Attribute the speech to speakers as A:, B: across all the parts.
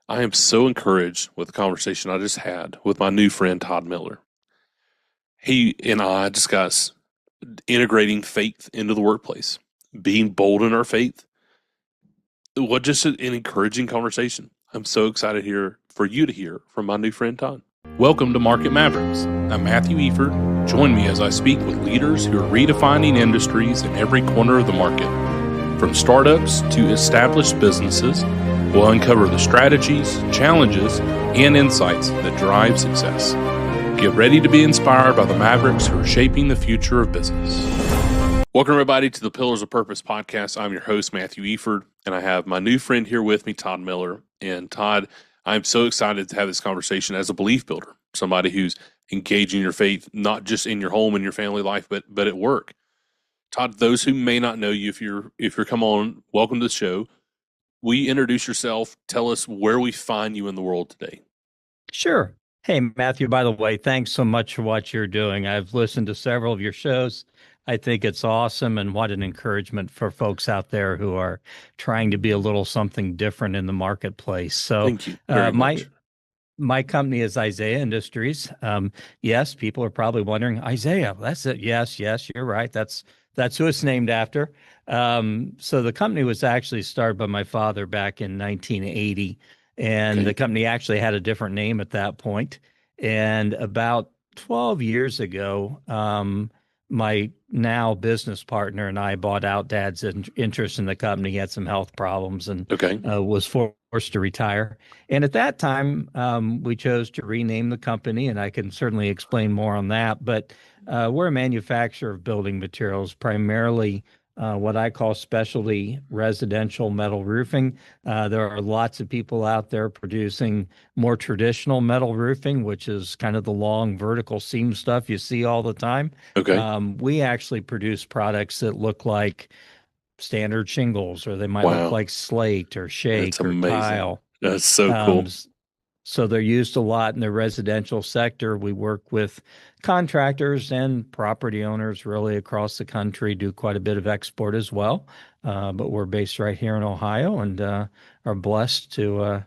A: I am so encouraged with the conversation I just had with my new friend, Todd Miller. He and I discuss integrating faith into the workplace, being bold in our faith. What just an encouraging conversation. I'm so excited here for you to hear from my new friend, Todd.
B: Welcome to Market Mavericks. I'm Matthew Eford. Join me as I speak with leaders who are redefining industries in every corner of the market. From startups to established businesses, we'll uncover the strategies, challenges, and insights that drive success. Get ready to be inspired by the Mavericks who are shaping the future of business. Welcome, everybody, to the Pillars of Purpose podcast. I'm your host, Matthew Eford, and I have my new friend here with me, Todd Miller. And Todd, I'm so excited to have this conversation as a belief builder, somebody who's engaging your faith, not just in your home and your family life, but at work. Todd, those who may not know you, if you're come on, welcome to the show. Will you introduce yourself? Tell us where we find you in the world today.
C: Sure. Hey, Matthew, by the way, thanks so much for what you're doing. I've listened to several of your shows. I think it's awesome, and what an encouragement for folks out there who are trying to be a little something different in the marketplace. So,
A: Thank you very much.
C: my company is Isaiah Industries. Yes, people are probably wondering, Isaiah, that's it. Yes, you're right. That's who it's named after. So the company was actually started by my father back in 1980, and the company actually had a different name at that point. And about 12 years ago, my now business partner and I bought out Dad's interest in the company. He had some health problems and was forced to retire. And at that time, we chose to rename the company, and I can certainly explain more on that. But we're a manufacturer of building materials, primarily what I call specialty residential metal roofing. There are lots of people out there producing more traditional metal roofing, which is kind of the long vertical seam stuff you see all the time. We actually produce products that look like standard shingles, or they might look like slate or shake or tile.
A: That's so cool.
C: So they're used a lot in the residential sector. We work with contractors and property owners really across the country, do quite a bit of export as well. But we're based right here in Ohio and are blessed to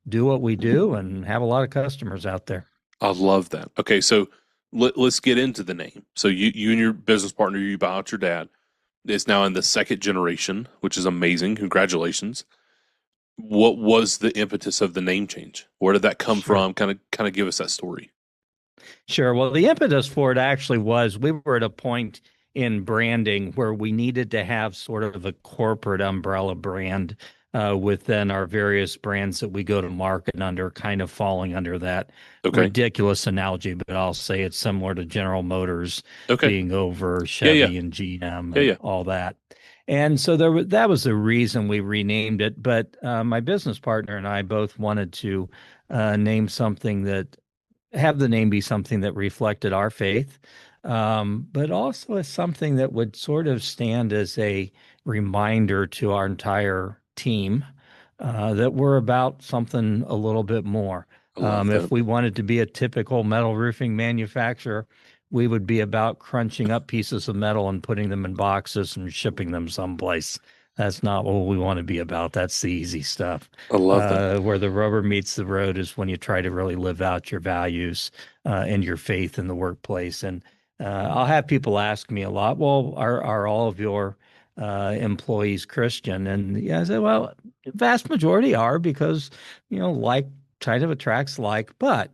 C: do what we do and have a lot of customers out there.
A: I love that. Okay, so let's get into the name. So you and your business partner, you buy out your dad. It's now in the second generation, which is amazing. Congratulations. What was the impetus of the name change? Where did that come from? Kind of give us that story.
C: Sure. Well, the impetus for it actually was we were at a point in branding where we needed to have sort of a corporate umbrella brand within our various brands that we go to market under, kind of falling under that ridiculous analogy, but I'll say it's similar to General Motors being over Chevy and GM and all that. And so that was the reason we renamed it. But my business partner and I both wanted to name something that have the name be something that reflected our faith, but also as something that would sort of stand as a reminder to our entire team that we're about something a little bit more. If we wanted to be a typical metal roofing manufacturer, we would be about crunching up pieces of metal and putting them in boxes and shipping them someplace. That's not what we want to be about. That's the easy stuff.
A: I love that.
C: Where the rubber meets the road is when you try to really live out your values and your faith in the workplace. And I'll have people ask me a lot, well, are all of your employees Christian? And I say, well, the vast majority are, because, like kind of attracts like, but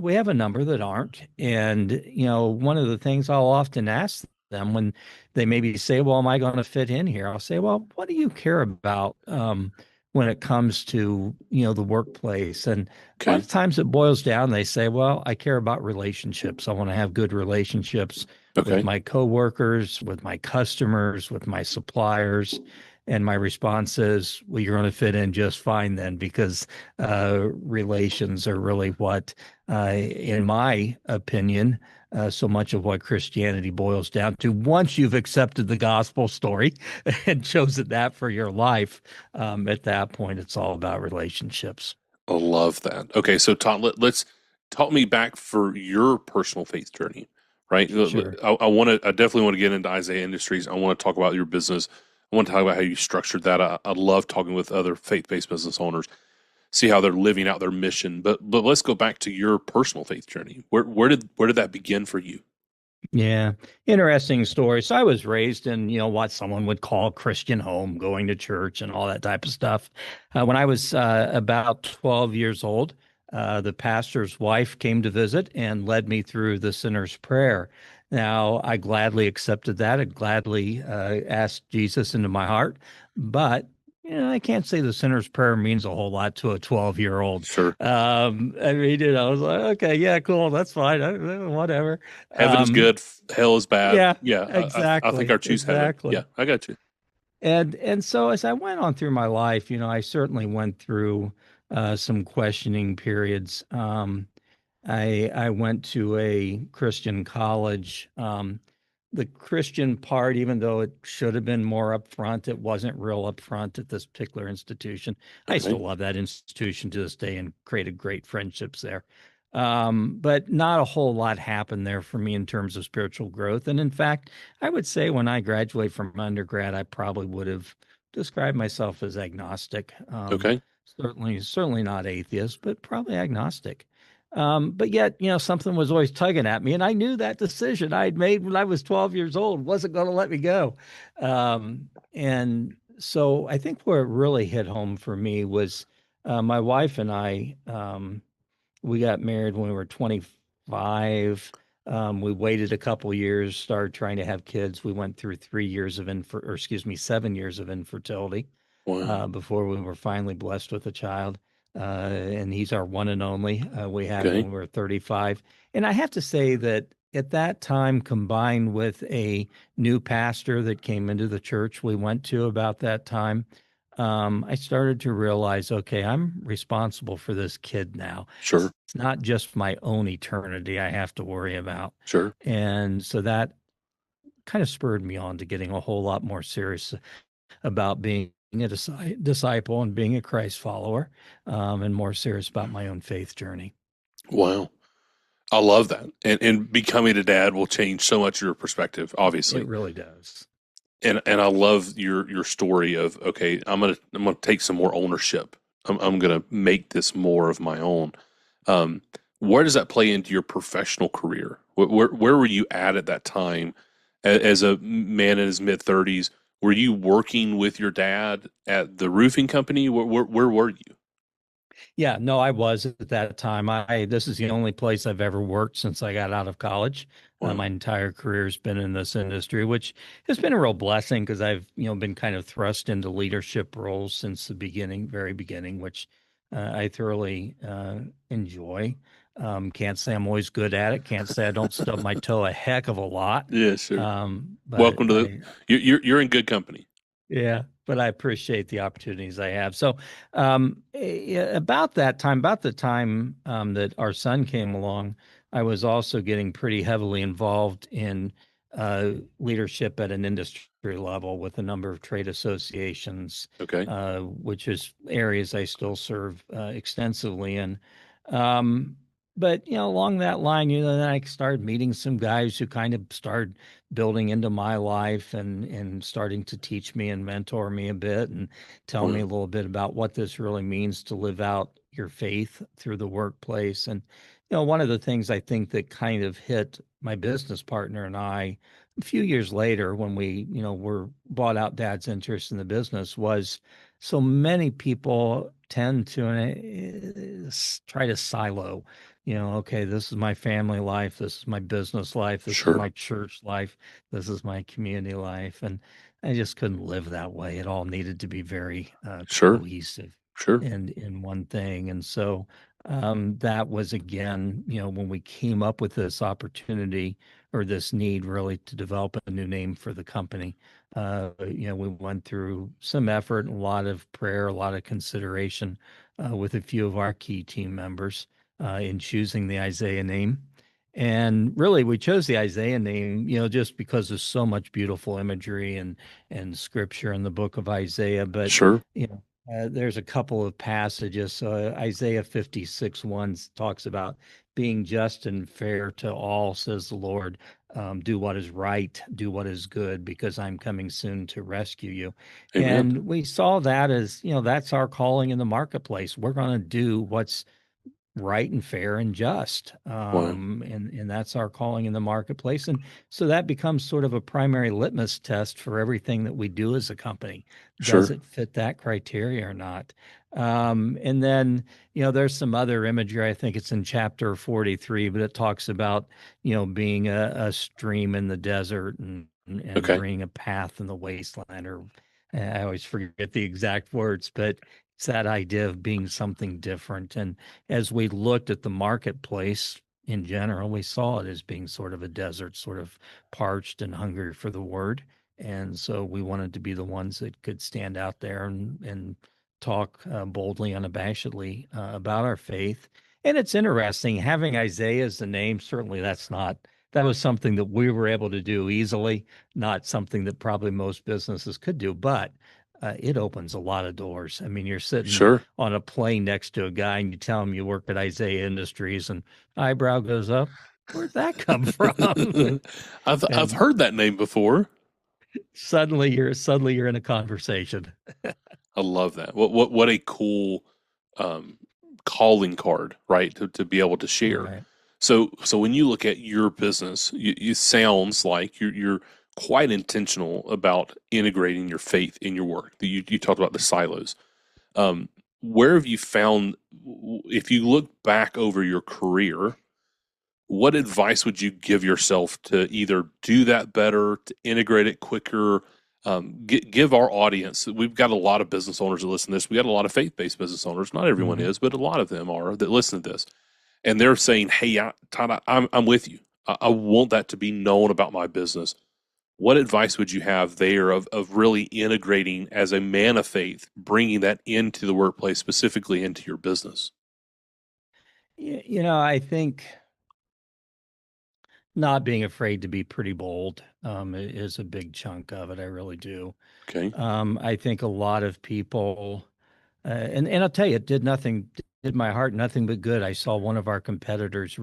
C: we have a number that aren't. And, one of the things I'll often ask them when they maybe say, well, am I going to fit in here? I'll say, well, what do you care about when it comes to, the workplace? And a lot of times it boils down, they say, well, I care about relationships. I want to have good relationships with my coworkers, with my customers, with my suppliers. And my response is, well, you're going to fit in just fine then, because relations are really what, in my opinion, so much of what Christianity boils down to. Once you've accepted the gospel story and chosen that for your life, at that point, it's all about relationships.
A: I love that. Okay, so Todd, let's talk me back for your personal faith journey, right?
C: Sure.
A: I definitely want to get into Isaiah Industries. I want to talk about your business. I want to talk about how you structured that. I love talking with other faith-based business owners. see how they're living out their mission. But let's go back to your personal faith journey. Where did that begin for you?
C: Yeah, interesting story. So I was raised in, what someone would call Christian home, going to church and all that type of stuff. When I was about 12 years old, the pastor's wife came to visit and led me through the sinner's prayer. Now, I gladly accepted that. I gladly asked Jesus into my heart, but I can't say the sinner's prayer means a whole lot to a 12-year-old.
A: Sure.
C: I mean, I was like, okay, yeah, cool, that's fine, whatever.
A: Heaven is
C: Um,
A: good, hell is bad.
C: yeah,
A: Yeah, I think I
C: exactly,
A: choose heaven. Yeah,
C: exactly.
A: I got you.
C: And so as I went on through my life, I certainly went through some questioning periods. I went to a Christian college. The Christian part, even though it should have been more upfront, it wasn't real upfront at this particular institution. I
A: Okay,
C: still love that institution to this day and created great friendships there. But not a whole lot happened there for me in terms of spiritual growth. And in fact, I would say when I graduated from undergrad, I probably would have described myself as agnostic.
A: okay,
C: Certainly not atheist, but probably agnostic. But yet, something was always tugging at me, and I knew that decision I'd made when I was 12 years old wasn't going to let me go. And so I think where it really hit home for me was my wife and I. We got married when we were 25. We waited a couple years, started trying to have kids. We went through 3 years of or excuse me, 7 years of infertility
A: wow,
C: before we were finally blessed with a child. And he's our one and only. We had him when
A: okay,
C: we were 35. And I have to say that at that time, combined with a new pastor that came into the church we went to about that time, I started to realize, okay, I'm responsible for this kid now.
A: sure,
C: It's not just my own eternity I have to worry about.
A: sure,
C: And so that kind of spurred me on to getting a whole lot more serious about being a disciple and being a Christ follower, and more serious about my own faith journey.
A: wow. I love that, and becoming a dad will change so much of your perspective,
C: It
A: obviously.
C: really does.
A: And I love your story of okay, I'm gonna take some more ownership. I'm gonna make this more of my own. Um, where does that play into your professional career? Where were you at that time as a man in his mid 30s? Were you working with your dad at the roofing company? Where were you?
C: Yeah, no, I was at that time. This is the only place I've ever worked since I got out of college.
A: Wow.
C: My entire career's been in this industry, which has been a real blessing because I've, been kind of thrust into leadership roles since the beginning, very beginning, which I thoroughly enjoy. Can't say I'm always good at it. Can't say I don't stub my toe a heck of a lot.
A: Yeah, sure.
C: But
A: Welcome to the. You're in good company.
C: yeah, but I appreciate the opportunities I have. So, about that time, about the time that our son came along, I was also getting pretty heavily involved in leadership at an industry level with a number of trade associations,
A: Okay.
C: which is areas I still serve extensively in. Um, but along that line, then I started meeting some guys who kind of started building into my life and starting to teach me and mentor me a bit and tell me a
A: Wow.
C: little bit about what this really means to live out your faith through the workplace. And one of the things I think that kind of hit my business partner and I a few years later when we were bought out dad's interest in the business was so many people tend to try to silo, okay, this is my family life, this is my business life, this is
A: Sure.
C: my church life, this is my community life. And I just couldn't live that way. It all needed to be very
A: Sure.
C: cohesive
A: Sure.
C: and in one thing. And so that was again, when we came up with this opportunity or this need really to develop a new name for the company. We went through some effort and a lot of prayer, a lot of consideration with a few of our key team members in choosing the Isaiah name. And really, we chose the Isaiah name, just because there's so much beautiful imagery and scripture in the book of Isaiah. But
A: Sure.
C: there's a couple of passages. So Isaiah 56:1 talks about being just and fair to all, says the Lord. do what is right, do what is good, because I'm coming soon to rescue you.
A: Amen.
C: And we saw that as, that's our calling in the marketplace. We're going to do what's right and fair and just.
A: Wow.
C: And that's our calling in the marketplace. And so that becomes sort of a primary litmus test for everything that we do as a company. Does
A: Sure.
C: it fit that criteria or not? And then, there's some other imagery. I think it's in chapter 43, but it talks about, being a stream in the desert and
A: Okay.
C: bringing a path in the wasteland, or I always forget the exact words, but it's that idea of being something different. And as we looked at the marketplace in general, we saw it as being sort of a desert, sort of parched and hungry for the word. And so we wanted to be the ones that could stand out there and talk boldly, unabashedly about our faith. And it's interesting having Isaiah as the name. Certainly, that was something that we were able to do easily, not something that probably most businesses could do, but it opens a lot of doors. I mean, you're sitting
A: Sure.
C: on a plane next to a guy and you tell him you work at Isaiah Industries, and eyebrow goes up. Where'd that come from?
A: I've
C: And
A: heard that name before.
C: suddenly you're in a conversation.
A: I love that. What a cool um, calling card, right? To be able to share.
C: Right.
A: So when you look at your business, it sounds like you're quite intentional about integrating your faith in your work. You talked about the silos. Where have you found, if you look back over your career, what advice would you give yourself to either do that better, to integrate it quicker? Give our audience, we've got a lot of business owners that listen to this. We got a lot of faith-based business owners. Not everyone
C: Hmm.
A: is, but a lot of them are that listen to this. And they're saying, hey, Todd, I'm with you. I want that to be known about my business. What advice would you have there of really integrating as a man of faith, bringing that into the workplace, specifically into your business?
C: I think not being afraid to be pretty bold is a big chunk of it. I really do.
A: Okay.
C: I think a lot of people, and I'll tell you, it did my heart nothing but good. I saw one of our competitors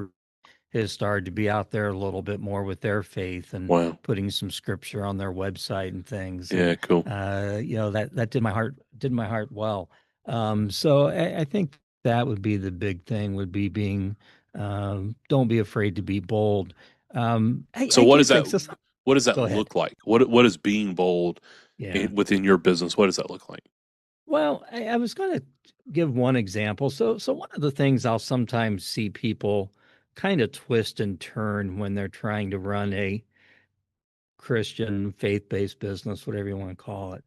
C: has started to be out there a little bit more with their faith and
A: Wow.
C: putting some scripture on their website and things. And
A: Yeah, cool.
C: that did my heart well. So I think that would be the big thing, would be being don't be afraid to be bold.
A: So
C: I do think so.
A: what does that
C: Go ahead.
A: look like? What is being bold
C: Yeah.
A: within your business? What does that look like?
C: Well, I was going to give one example. So one of the things I'll sometimes see people kind of twist and turn when they're trying to run a Christian faith-based business, whatever you want to call it,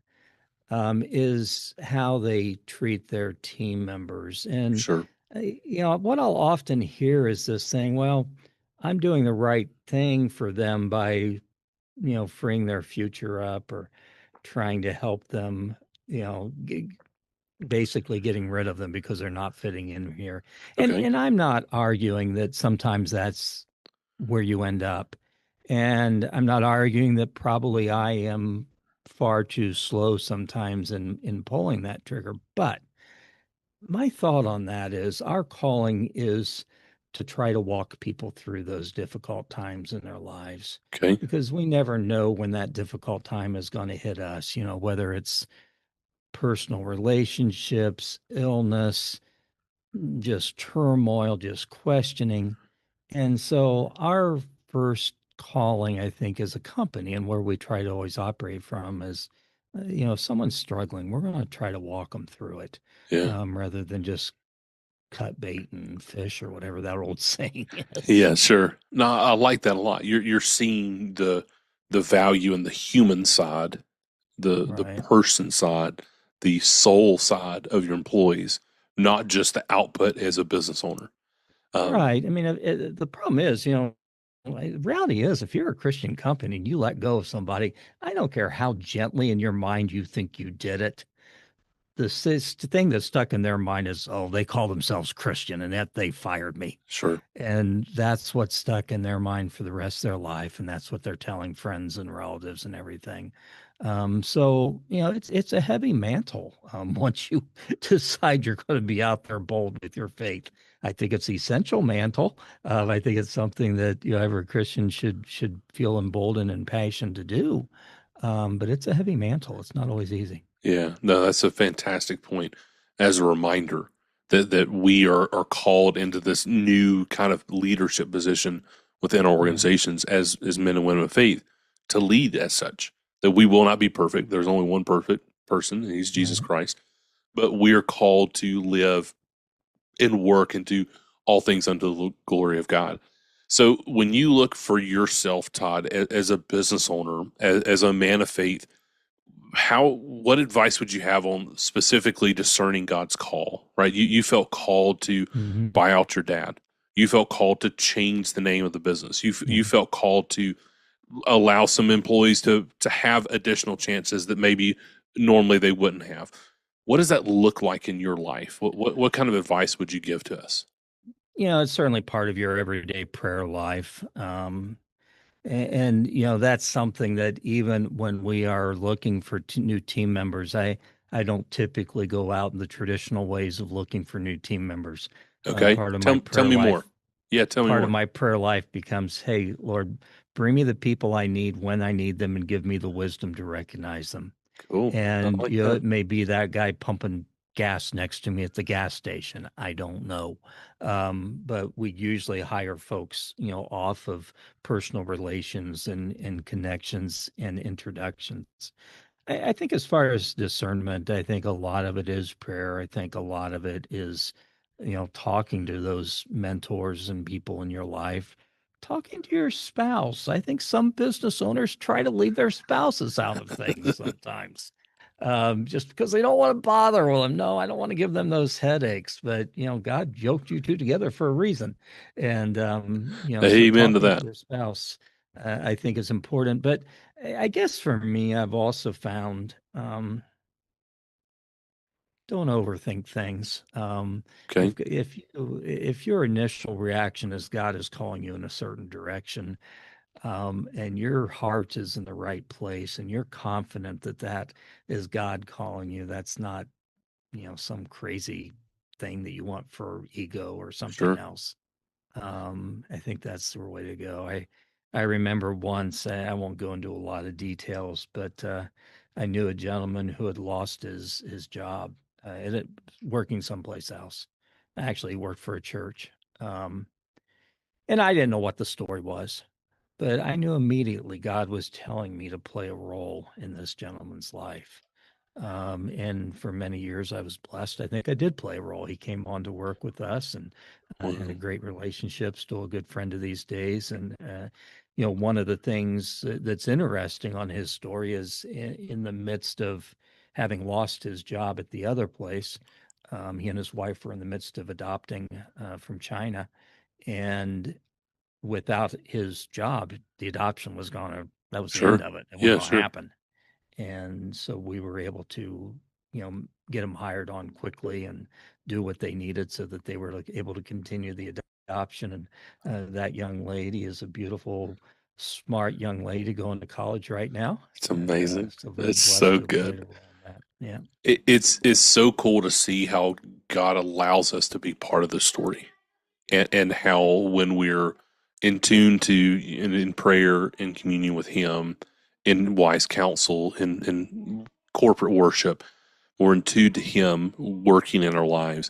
C: is how they treat their team members. And
A: Sure.
C: what I'll often hear is this saying, "Well, I'm doing the right thing for them by, freeing their future up or trying to help them, you know, basically getting rid of them because they're not fitting in here." And
A: Okay.
C: and I'm not arguing that sometimes that's where you end up. And I'm not arguing that probably I am far too slow sometimes in pulling that trigger. But my thought on that is our calling is to try to walk people through those difficult times in their lives,
A: Okay.
C: because we never know when that difficult time is going to hit us, whether it's personal relationships, illness, just turmoil, just questioning. And so our first calling, I think, as a company, and where we try to always operate from is, if someone's struggling, we're going to try to walk them through it,
A: Yeah.
C: rather than just cut bait and fish or whatever that old saying is.
A: Yeah, sure. No, I like that a lot. You're seeing the value in the human side, the
C: Right.
A: person side, the soul side of your employees, not just the output as a business owner. Um,
C: Right. I mean, the problem is, the reality is, if you're a Christian company and you let go of somebody, I don't care how gently in your mind you think you did it. The thing that's stuck in their mind is, oh, they call themselves Christian and that they fired me.
A: sure.
C: And that's what's stuck in their mind for the rest of their life. And that's what they're telling friends and relatives and everything. So it's a heavy mantle. Once you decide you're going to be out there bold with your faith, I think it's essential mantle. I think it's something that every Christian should feel emboldened and passionate to do. But it's a heavy mantle. It's not always easy.
A: Yeah, no, that's a fantastic point as a reminder that we are called into this new kind of leadership position within our
C: Right.
A: organizations as men and women of faith to lead as such. That we will not be perfect. There's only one perfect person, and he's Jesus
C: Right.
A: Christ. But we are called to live and work and do all things unto the glory of God. So when you look for yourself, Todd, as a business owner, as a man of faith, what advice would you have on specifically discerning God's call, right? You felt called to
C: Hmm.
A: buy out your dad. You felt called to change the name of the business. You
C: Yeah.
A: felt called to allow some employees to have additional chances that maybe normally they wouldn't have. What does that look like in your life? What kind of advice would you give to us?
C: It's certainly part of your everyday prayer life. And that's something that even when we are looking for new team members, I don't typically go out in the traditional ways of looking for new team members.
A: Okay,
C: Part of my
A: tell
C: prayer
A: me more.
C: life,
A: Yeah, tell me
C: part of
A: more.
C: my prayer life becomes, hey, Lord, bring me the people I need when I need them and give me the wisdom to recognize them.
A: Cool. I
C: And
A: like that.
C: it may be that guy pumping gas next to me at the gas station. I don't know. But we usually hire folks, off of personal relations and connections and introductions. I think as far as discernment, I think a lot of it is prayer. I think a lot of it is, talking to those mentors and people in your life, talking to your spouse. I think some business owners try to leave their spouses out of things sometimes, just because they don't want to bother with them. No, I don't want to give them those headaches. But God yoked you two together for a reason, and so
A: Amen to
C: talking to
A: that.
C: your spouse, I think is important. But I guess for me, I've also found don't overthink things.
A: Okay,
C: If your initial reaction is God is calling you in a certain direction, and your heart is in the right place, and you're confident that that is God calling you, that's not some crazy thing that you want for ego or something
A: sure.
C: else. I think that's the way to go. I remember once, I won't go into a lot of details, but I knew a gentleman who had lost his job, working someplace else. Actually, he worked for a church, um, and I didn't know what the story was, but I knew immediately God was telling me to play a role in this gentleman's life. And for many years, I was blessed. I think I did play a role. He came on to work with us and had a
A: Wow.
C: great relationship, still a good friend to these days. And, one of the things that's interesting on his story is in the midst of having lost his job at the other place, he and his wife were in the midst of adopting from China. And without his job, the adoption was going to, that was the end
A: Sure.
C: of it. It wasn't
A: Yeah,
C: going to
A: sure.
C: happen. And so we were able to, get them hired on quickly and do what they needed so that they were able to continue the adoption. And that young lady is a beautiful, smart young lady going to college right now.
A: It's
C: And
A: amazing.
C: so very
A: It's
C: blessed
A: so
C: to have played
A: good.
C: a role in that. Yeah.
A: It's so cool to see how God allows us to be part of the story, and how when we're in tune to in prayer, in communion with Him, in wise counsel, in corporate worship, we're in tune to Him working in our lives.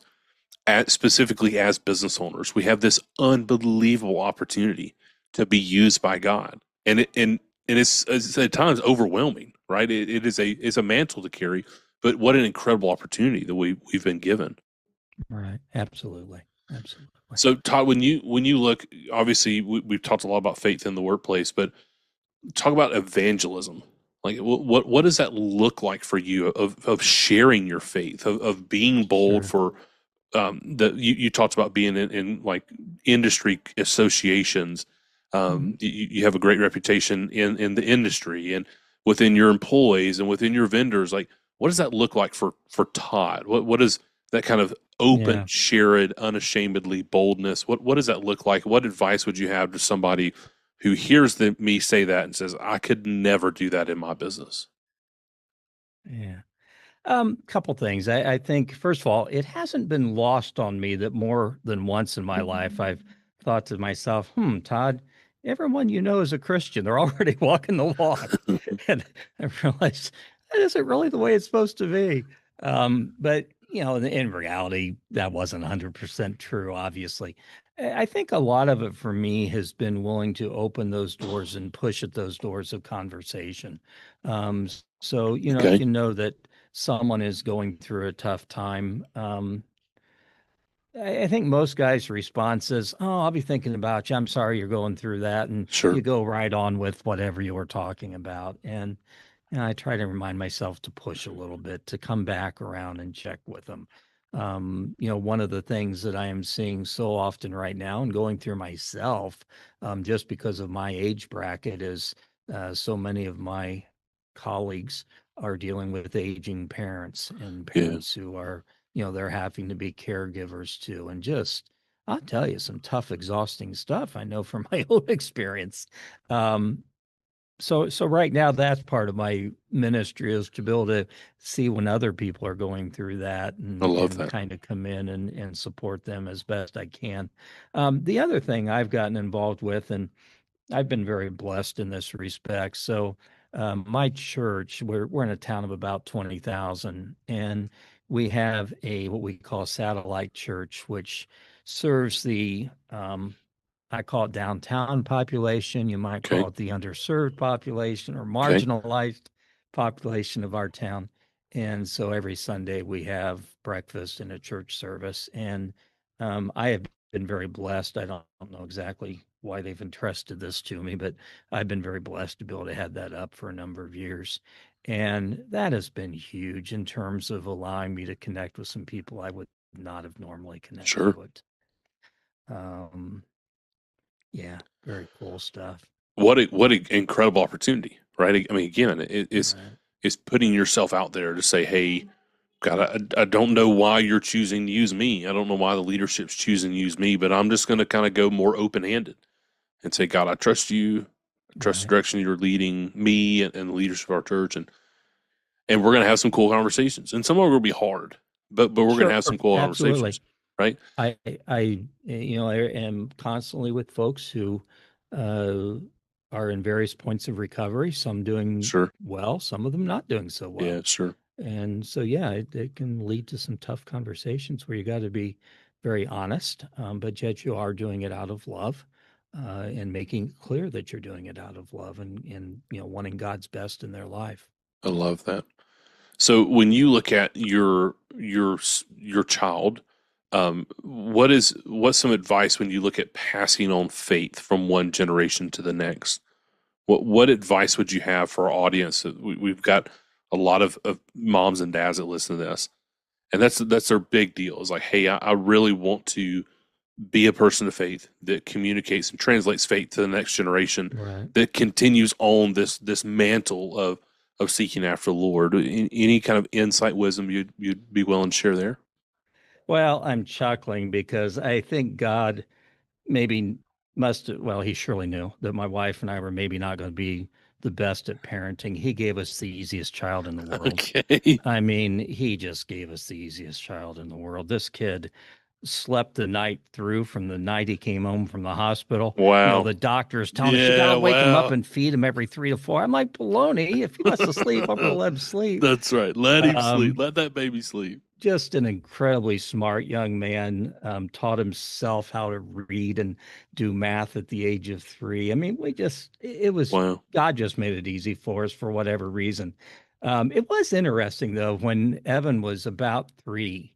A: Specifically as business owners, we have this unbelievable opportunity to be used by God, and it's at times overwhelming, right? It is a mantle to carry, but what an incredible opportunity that we've been given.
C: Right. Absolutely. Absolutely.
A: So, Todd, when you look, obviously we've talked a lot about faith in the workplace, but talk about evangelism. Like, what does that look like for you of sharing your faith, of being bold
C: Sure.
A: for that you talked about being in like industry associations.
C: Mhm.
A: You have a great reputation in the industry and within your employees and within your vendors. Like, what does that look like for Todd? What is that kind of open,
C: Yeah.
A: shared, unashamedly boldness? What does that look like? What advice would you have to somebody who hears me say that and says, I could never do that in my business?
C: Yeah. Couple things. I think, first of all, it hasn't been lost on me that more than once in my life I've thought to myself, Todd, everyone you know is a Christian. They're already walking the walk. And I realized that isn't really the way it's supposed to be. But, in reality, that wasn't 100% true, obviously. I think a lot of it for me has been willing to open those doors and push at those doors of conversation. So, if
A: Okay.
C: you know that someone is going through a tough time, I think most guys' response is, "Oh, I'll be thinking about you. I'm sorry you're going through that," and you
A: Sure.
C: go right on with whatever you were talking about. And I try to remind myself to push a little bit, to come back around and check with them. One of the things that I am seeing so often right now and going through myself, just because of my age bracket, is so many of my colleagues are dealing with aging parents and
A: Yeah.
C: parents who are, they're having to be caregivers too. And just, I'll tell you some tough, exhausting stuff I know from my own experience. Um, so right now, that's part of my ministry, is to be able to see when other people are going through that,
A: I
C: and
A: love that.
C: kind of come in and support them as best I can. The other thing I've gotten involved with, and I've been very blessed in this respect. So, my church, we're in a town of about 20,000, and we have a what we call satellite church, which serves the I call it downtown population. You might
A: Okay.
C: call it the underserved population or
A: Okay.
C: marginalized population of our town. And so every Sunday we have breakfast and a church service. And I have been very blessed. I don't know exactly why they've entrusted this to me, but I've been very blessed to be able to have that up for a number of years. And that has been huge in terms of allowing me to connect with some people I would not have normally connected
A: Sure.
C: with. Um, yeah, very cool stuff.
A: What a incredible opportunity, right? I mean, again,
C: Right.
A: it's putting yourself out there to say, "Hey, God, I don't know why you're choosing to use me. I don't know why the leadership's choosing to use me, but I'm just going to kind of go more open handed and say, God, I trust you. I trust the
C: Right.
A: direction you're leading me and the leadership of our church, and we're going to have some cool conversations. And some of them will be hard, but we're going to
C: Sure.
A: have some cool
C: Absolutely.
A: conversations, right?
C: I am constantly with folks who uh, are in various points of recovery, some doing
A: Sure.
C: well, some of them not doing so
A: Yeah.
C: well.
A: Sure.
C: And so, yeah, it can lead to some tough conversations where you got to be very honest, but yet you are doing it out of love, and making it clear that you're doing it out of love, and wanting God's best in their life.
A: I love that. So when you look at your child, what's some advice when you look at passing on faith from one generation to the next? What advice would you have for our audience? We've got a lot of moms and dads that listen to this, and that's their big deal. Is like, hey, I really want to be a person of faith that communicates and translates faith to the next generation,
C: Right.
A: that continues on this mantle of seeking after the Lord. Any kind of insight, wisdom you'd be willing to share there?
C: Well, I'm chuckling because I think God maybe well, he surely knew that my wife and I were maybe not going to be the best at parenting. He gave us the easiest child in the world.
A: Okay.
C: I mean, he just gave us the easiest child in the world. This kid slept the night through from the night he came home from the hospital.
A: Wow.
C: The doctor's telling us you got
A: Yeah.
C: to wake him up
A: Wow.
C: and feed him every 3 to 4. I'm like, baloney. If he wants to sleep, I'm going to let him sleep.
A: That's right. Let him sleep.
C: Um,
A: Let that baby sleep.
C: just an incredibly smart young man, taught himself how to read and do math at the age of 3. I mean, it was,
A: Wow.
C: God just made it easy for us for whatever reason. It was interesting though, when Evan was about 3,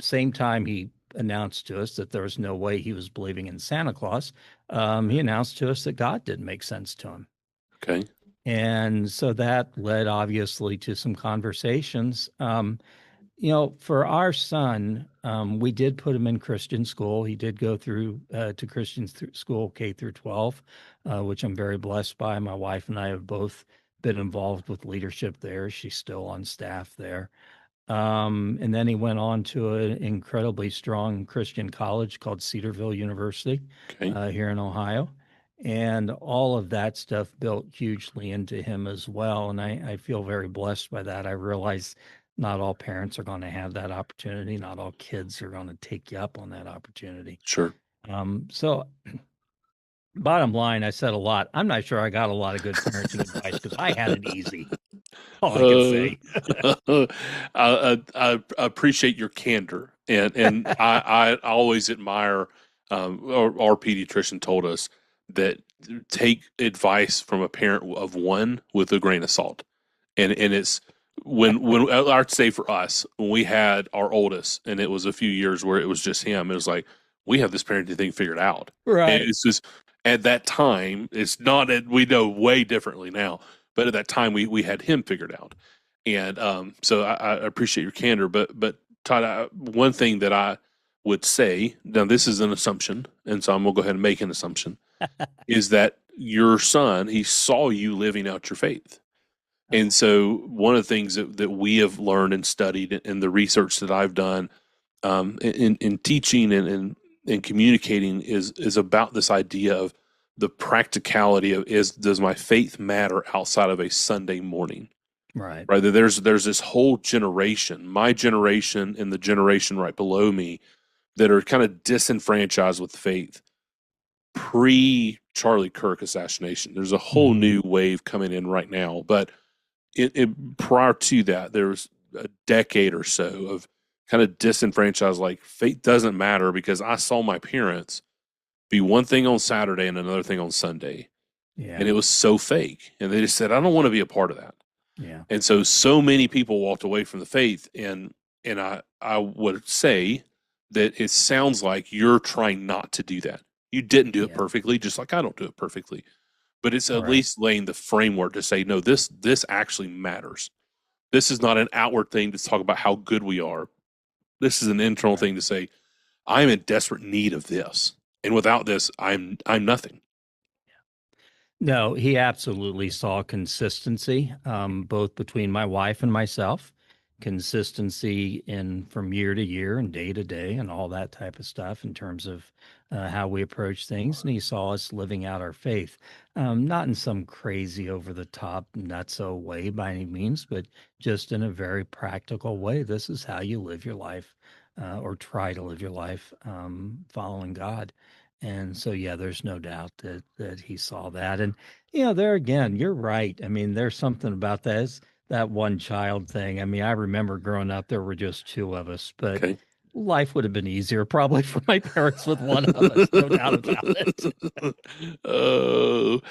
C: same time he announced to us that there was no way he was believing in Santa Claus. He announced to us that God didn't make sense to him.
A: Okay.
C: And so that led obviously to some conversations. For our son, we did put him in Christian school. He did go through to school K through 12, which I'm very blessed by. My wife and I have both been involved with leadership there. She's still on staff there. And then he went on to an incredibly strong Christian college called Cedarville University
A: Okay.
C: here in Ohio. And all of that stuff built hugely into him as well. And I feel very blessed by that. I realize not all parents are going to have that opportunity. Not all kids are going to take you up on that opportunity.
A: Sure.
C: So bottom line, I said a lot. I'm not sure I got a lot of good parenting advice because I had it easy. All I can
A: Uh,
C: say.
A: I appreciate your candor, and I always admire. Our pediatrician told us that take advice from a parent of one with a grain of salt, and it's when I'd say for us when we had our oldest, and it was a few years where it was just him. It was like we have this parenting thing figured out, and
C: Right.
A: it's just at that time it's not. We know way differently now, but at that time we had him figured out, and so I appreciate your candor. But Todd, one thing that I would say now this is an assumption, and so I'm gonna go ahead and make an assumption is that your son he saw you living out your faith. And
C: Oh,
A: so, one of the things that we have learned and studied in the research that I've done in teaching and communicating is about this idea of the practicality of is does my faith matter outside of a Sunday morning?
C: right.
A: Right? There's this whole generation, my generation and the generation right below me, that are kind of disenfranchised with faith pre Charlie Kirk assassination. There's a whole
C: Hmm.
A: new wave coming in right now, but prior to that, there was a decade or so of kind of disenfranchised, like faith doesn't matter because I saw my parents be one thing on Saturday and another thing on Sunday. And
C: Yeah.
A: it was so fake. And they just said, I don't want to be a part of that.
C: Yeah.
A: And so many people walked away from the faith. And I would say that it sounds like you're trying not to do that. You didn't do it
C: Yeah.
A: perfectly, just like I don't do it perfectly. But it's at
C: Right.
A: least laying the framework to say, no, this actually matters. This is not an outward thing to talk about how good we are. This is an internal
C: Right.
A: thing to say, I'm in desperate need of this. And without this, I'm nothing.
C: No, he absolutely saw consistency, both between my wife and myself, consistency in from year to year and day to day and all that type of stuff in terms of how we approach things. And he saw us living out our faith, not in some crazy over the top nutso way by any means, but just in a very practical way. This is how you live your life, or try to live your life, following God. And so, yeah, there's no doubt that he saw that. And there again, you're right. I mean, there's something about that. It's that one child thing. I mean, I remember growing up, there were just two of us, but
A: Okay.
C: life would have been easier probably for my parents with one of us, no doubt about it.
A: Oh,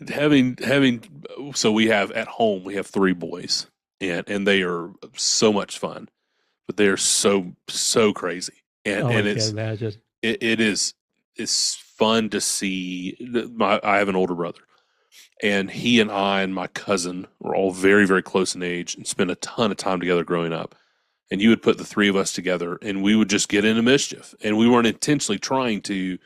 A: having so we have at home we have three boys and they are so much fun, but they are so crazy
C: Oh, I
A: and
C: can't imagine.
A: it is it's fun to see. I have an older brother, and he and I and my cousin were all very close in age and spent a ton of time together growing up. And you would put the three of us together, and we would just get into mischief, and we weren't intentionally trying to.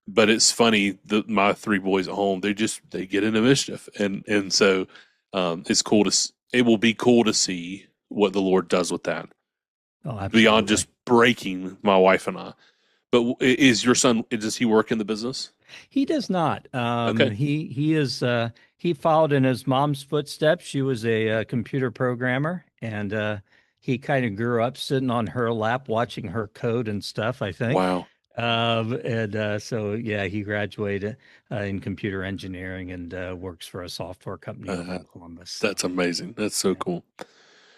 A: But it's funny that my three boys at home they get into mischief, and so it's cool it will be cool to see what the Lord does with that
C: Oh,
A: beyond
C: absolutely.
A: just breaking my wife and I. But is your son? Does he work in the business?
C: He does not.
A: Okay.
C: He followed in his mom's footsteps. She was a, computer programmer, and he kind of grew up sitting on her lap watching her code and stuff, I think.
A: Wow.
C: And so yeah, he graduated in computer engineering and works for a software company over
A: Uh,
C: in Columbus. So
A: that's amazing. That's so
C: yeah.
A: cool.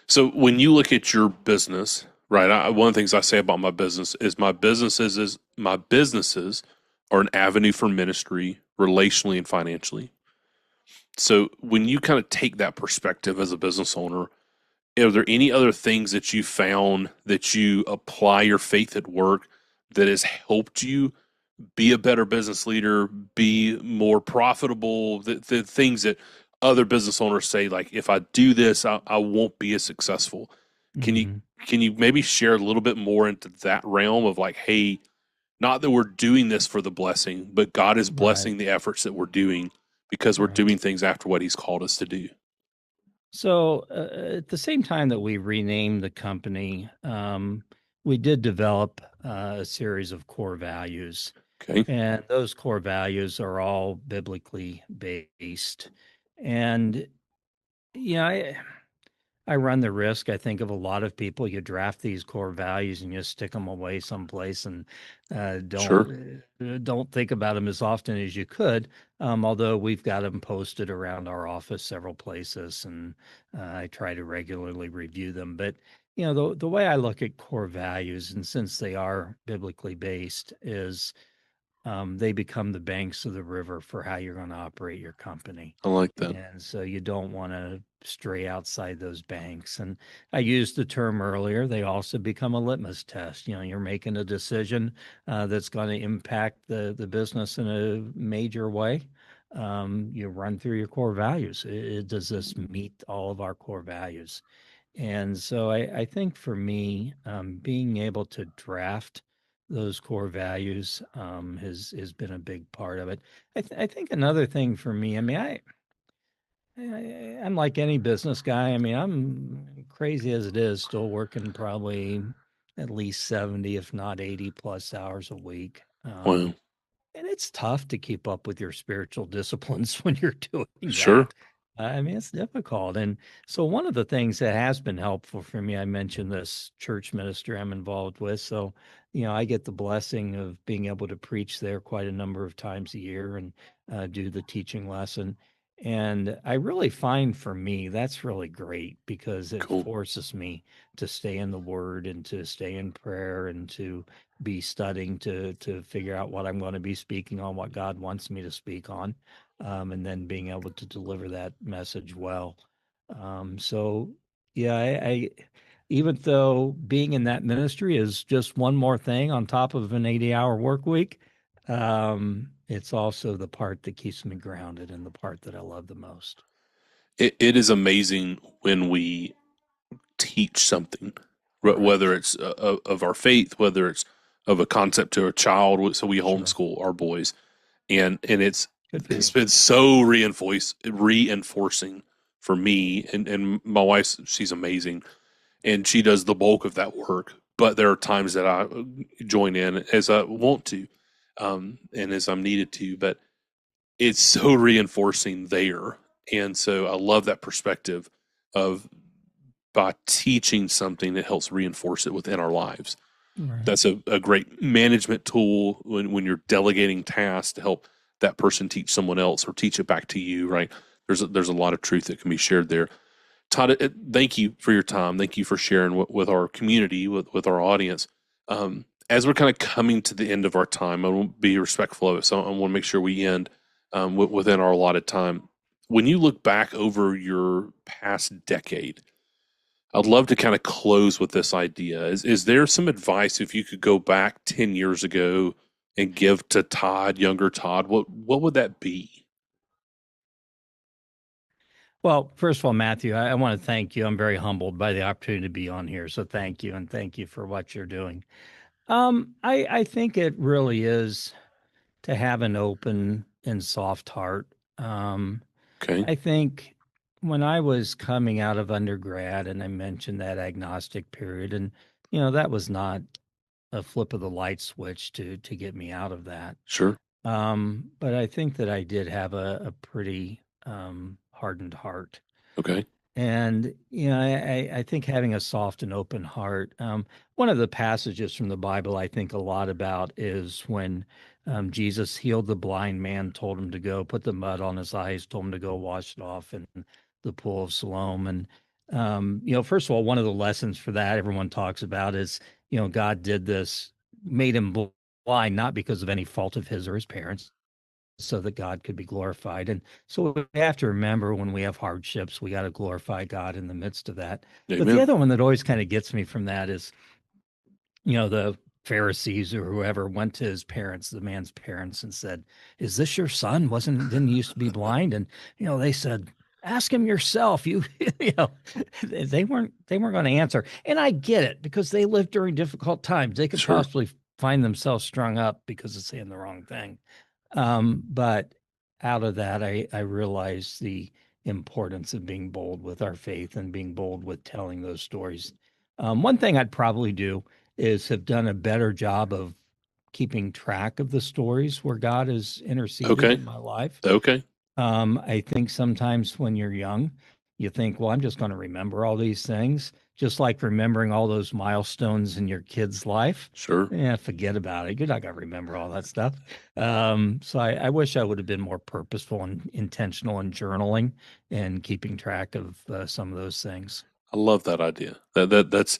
A: So when you look at your business, right? One of the things I say about my business is my businesses are an avenue for ministry, relationally and financially. So when you kind of take that perspective as a business owner, are there any other things that you found that you apply your faith at work that has helped you be a better business leader, be more profitable, the things that other business owners say, like, if I do this, I won't be as successful. Can you
C: Mhm.
A: can you maybe share a little bit more into that realm of like, hey, not that we're doing this for the blessing, but God is
C: Right,
A: blessing the efforts that we're doing because we're
C: right.
A: doing things after what He's called us to do.
C: So at the same time that we renamed the company, we did develop a series of core values.
A: Okay.
C: And those core values are all biblically based. And, you know, I run the risk, I think, of a lot of people. You draft these core values and you stick them away someplace and
A: Sure.
C: don't think about them as often as you could. Although we've got them posted around our office several places, and I try to regularly review them. But the way I look at core values, and since they are biblically based, is they become the banks of the river for how you're going to operate your company.
A: I like that.
C: And so you don't want to stray outside those banks. And I used the term earlier, they also become a litmus test. You're making a decision that's going to impact the business in a major way. You run through your core values. Does this meet all of our core values? And so I think for me, being able to draft those core values has been a big part of it. I think another thing for me, I mean, I'm like any business guy. I mean, I'm crazy as it is, still working probably at least 70, if not 80 plus hours a week.
A: Wow.
C: And it's tough to keep up with your spiritual disciplines when you're doing
A: Sure.
C: that. I mean, it's difficult. And so, one of the things that has been helpful for me, I mentioned this church ministry I'm involved with. So, I get the blessing of being able to preach there quite a number of times a year and do the teaching lesson. And I really find for me that's really great because it
A: Cool.
C: forces me to stay in the word and to stay in prayer and to be studying to figure out what I'm going to be speaking on, what God wants me to speak on, and then being able to deliver that message well. So yeah, I even though being in that ministry is just one more thing on top of an 80-hour work week, it's also the part that keeps me grounded and the part that I love the most.
A: It is amazing when we teach something, whether
C: Right.
A: it's of our faith, whether it's of a concept to a child. So we
C: Sure.
A: homeschool our boys, and
C: Good for
A: it's
C: you.
A: been so reinforcing for me and my wife. She's amazing, and she does the bulk of that work. But there are times that I join in as I want to, and as I'm needed to. But it's so reinforcing there, and so I love that perspective of by teaching something that helps reinforce it within our lives.
C: Right.
A: That's a great management tool when you're delegating tasks to help that person teach someone else or teach it back to you, right? There's a lot of truth that can be shared there. Todd, thank you for your time. Thank you for sharing with our community, with our audience. As we're kind of coming to the end of our time, I want to be respectful of it. So I want to make sure we end within our allotted time. When you look back over your past decade, I'd love to kind of close with this idea. Is there some advice if you could go back 10 years ago and give to Todd, younger Todd? What would that be?
C: Well, first of all, Matthew, I want to thank you. I'm very humbled by the opportunity to be on here. So thank you, and thank you for what you're doing. I think it really is to have an open and soft heart.
A: Okay,
C: I think when I was coming out of undergrad, and I mentioned that agnostic period, and that was not a flip of the light switch to get me out of that.
A: sure.
C: But I think that I did have a pretty hardened heart.
A: Okay,
C: And I think having a soft and open heart. One of the passages from the Bible I think a lot about is when Jesus healed the blind man, told him to go put the mud on his eyes, told him to go wash it off in the pool of Siloam. And first of all, one of the lessons for that everyone talks about is God did this, made him blind not because of any fault of his or his parents, so that God could be glorified. And so we have to remember when we have hardships, we got to glorify God in the midst of that. But the
A: amen.
C: other one that always kind of gets me from that is, the Pharisees or whoever went to his parents, the man's parents, and said, "Is this your son? Didn't he used to be blind?" And they said, "Ask him yourself." You know, they weren't going to answer. And I get it because they lived during difficult times. They could
A: Sure.
C: possibly find themselves strung up because of saying the wrong thing. But out of that, I realized the importance of being bold with our faith and being bold with telling those stories. One thing I'd probably do is have done a better job of keeping track of the stories where God has interceded
A: Okay.
C: in my life.
A: Okay.
C: I think sometimes when you're young, you think, well, I'm just going to remember all these things, just like remembering all those milestones in your kid's life.
A: Sure.
C: Yeah, forget about it. You're not going to remember all that stuff. So I wish I would have been more purposeful and intentional in journaling and keeping track of some of those things.
A: I love that idea. That's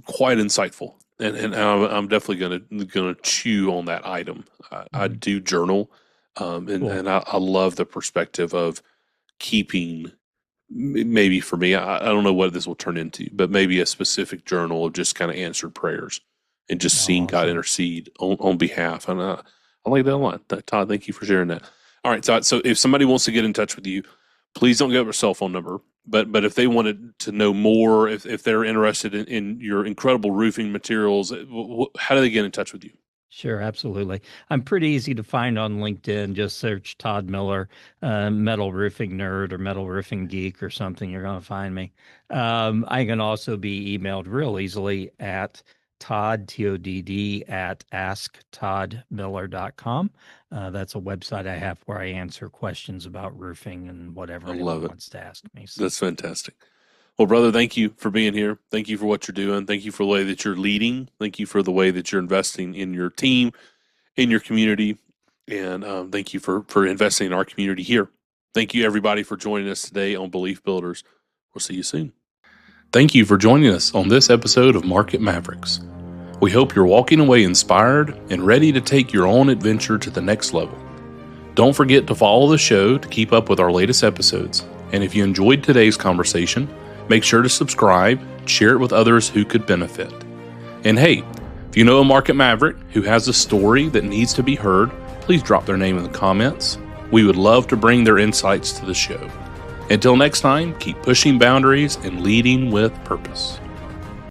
A: quite insightful, and I'm definitely gonna chew on that item. I
C: Mhm.
A: do journal,
C: Cool.
A: and I love the perspective of keeping. Maybe for me, I don't know what this will turn into, but maybe a specific journal of just kind of answered prayers and just seeing God
C: Awesome.
A: intercede on behalf. And I like that a lot. Todd, thank you for sharing that. All right, Todd. So if somebody wants to get in touch with you, please don't give up your cell phone number. But if they wanted to know more, if they're interested in your incredible roofing materials, how do they get in touch with you?
C: Sure, absolutely. I'm pretty easy to find on LinkedIn. Just search Todd Miller, metal roofing nerd or metal roofing geek or something. You're going to find me. I can also be emailed real easily at Todd, Todd, at asktoddmiller.com. That's a website I have where I answer questions about roofing and whatever
A: I love
C: anyone
A: it.
C: wants to ask me. So,
A: That's fantastic. Well, brother, thank you for being here. Thank you for what you're doing. Thank you for the way that you're leading. Thank you for the way that you're investing in your team, in your community, and thank you for investing in our community here. Thank you, everybody, for joining us today on Belief Builders. We'll see you soon.
B: Thank you for joining us on this episode of Market Mavericks. We hope you're walking away inspired and ready to take your own adventure to the next level. Don't forget to follow the show to keep up with our latest episodes. And if you enjoyed today's conversation, make sure to subscribe, share it with others who could benefit. And hey, if you know a market maverick who has a story that needs to be heard, please drop their name in the comments. We would love to bring their insights to the show. Until next time, keep pushing boundaries and leading with purpose.